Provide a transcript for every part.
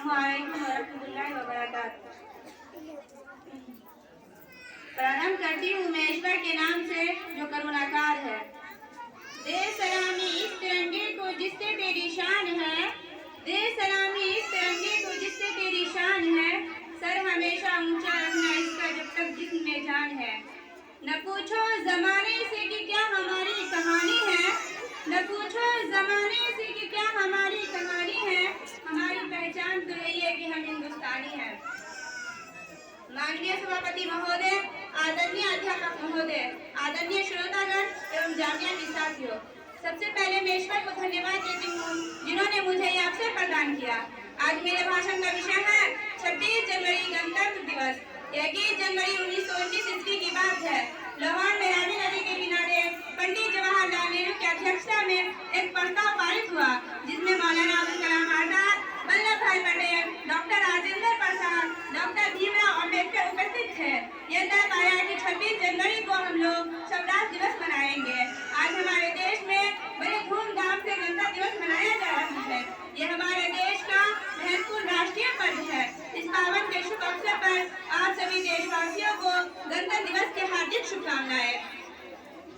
अस्सलामुअलैकुम वरहमतुल्लाहि वबरकातुहू। प्रारंभ करती हूँ मैं ईश्वर के नाम से जो करुणाकार है। दे सलामी इस तिरंगे को जिससे तेरी शान है, दे सलामी इस तिरंगे को जिससे तेरी शान है, सर हमेशा ऊंचा रखना इसका जब तक जिस्म में जान है। न पूछो जमाने से कि क्या हमारी कहानी है, न पूछो जमाने से कि क्या हमारी कहानी है, हमारी पहचान तो यही है कि हम हिंदुस्तानी हैं। माननीय सभापति महोदय, आदरणीय अध्यापक महोदय, आदरणीय श्रोतागण एवं जामिया के साथियों, सबसे पहले मैं ईश्वर को धन्यवाद देती हूँ जिन्होंने मुझे यह अवसर प्रदान किया। आज मेरे भाषण का विषय है 26 जनवरी गणतंत्र दिवस। 21 जनवरी 1929 ईस्वी की बात है। लाहौर में रावी नदी के किनारे पंडित जवाहरलाल नेहरू की अध्यक्षता में एक प्रस्ताव पारित हुआ जिसमें मौलाना अबुल कलाम आजाद, वल्लभ भाई पटेल, डॉक्टर राजेंद्र प्रसाद, डॉक्टर भीमराव अम्बेडकर उपस्थित थे। यह तय पाया कि 26 जनवरी को हम लोग स्वराज दिवस मनाएंगे। आज हमारे देश में बड़े धूमधाम से गणतंत्र दिवस मनाया जा रहा है। यह हमारे देश का महत्वपूर्ण राष्ट्रीय पर्व है। इस पावन के शुभ अवसर पर आप सभी देशवासियों को गणतंत्र दिवस की हार्दिक शुभकामनाएं।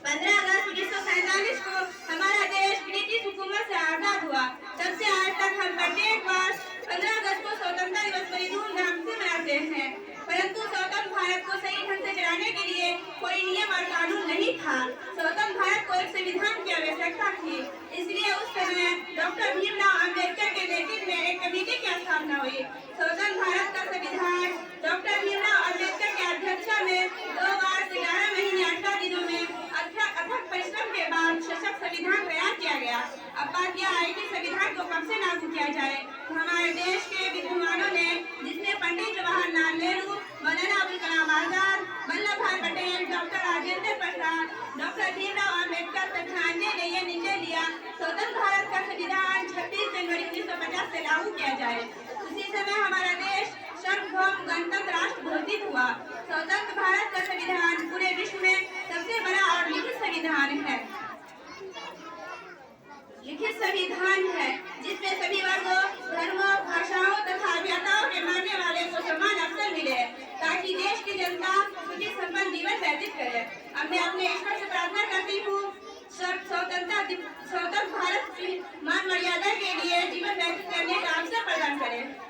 15 अगस्त 1947 को हमारा देश ब्रिटिश हुकूमत से आजाद हुआ। तब से आज तक हम प्रत्येक वर्ष 15 अगस्त को स्वतंत्रता दिवस बड़ी धूमधाम से मनाते हैं, परंतु स्वतंत्र भारत को सही ढंग से चलाने के लिए कोई नियम और कानून नहीं था। स्वतंत्र भारत को एक संविधान की आवश्यकता थी, इसलिए उस समय डॉक्टर भीमराव अम्बेडकर के नेतृत्व में एक कमेटी की स्थापना हुई। स्वतंत्र भारत का संविधान डॉक्टर भीमराव अम्बेडकर की अध्यक्षता में 2 वर्ष 11 महीने 18 दिनों में अथक परिश्रम के बाद सशक्त संविधान तैयार किया गया। अब बात यह है कि संविधान को कब से लागू किया जाए। तो हमारे देश के विद्वानों ने, जिसमें पंडित जवाहरलाल नेहरू, मौलाना अबुल कलाम आजाद, वल्लभ भाई पटेल, डॉक्टर राजेंद्र प्रसाद, डॉक्टर भीमराव अम्बेडकर तथा अन्य ने यह निर्णय लिया स्वतंत्र भारत का संविधान 26 जनवरी 1950 से लागू किया जाए। उसी समय हमारा देश सार्वभौम गणतंत्र राष्ट्र घोषित हुआ। स्वतंत्र भारत का संविधान पूरे विश्व में सबसे बड़ा और लिखित संविधान है। लिखित संविधान है जिसमें सभी वर्गों, धर्मों, भाषाओं तथा सभ्यताओं के मानने वाले को समान अवसर मिले ताकि देश की जनता सुखी संपन्न जीवन व्यतीत करे। अब मैं अपने ईश्वर से प्रार्थना करती हूँ स्वतंत्र भारत की मान मर्यादा के लिए जीवन व्यतीत करने का अवसर प्रदान करें।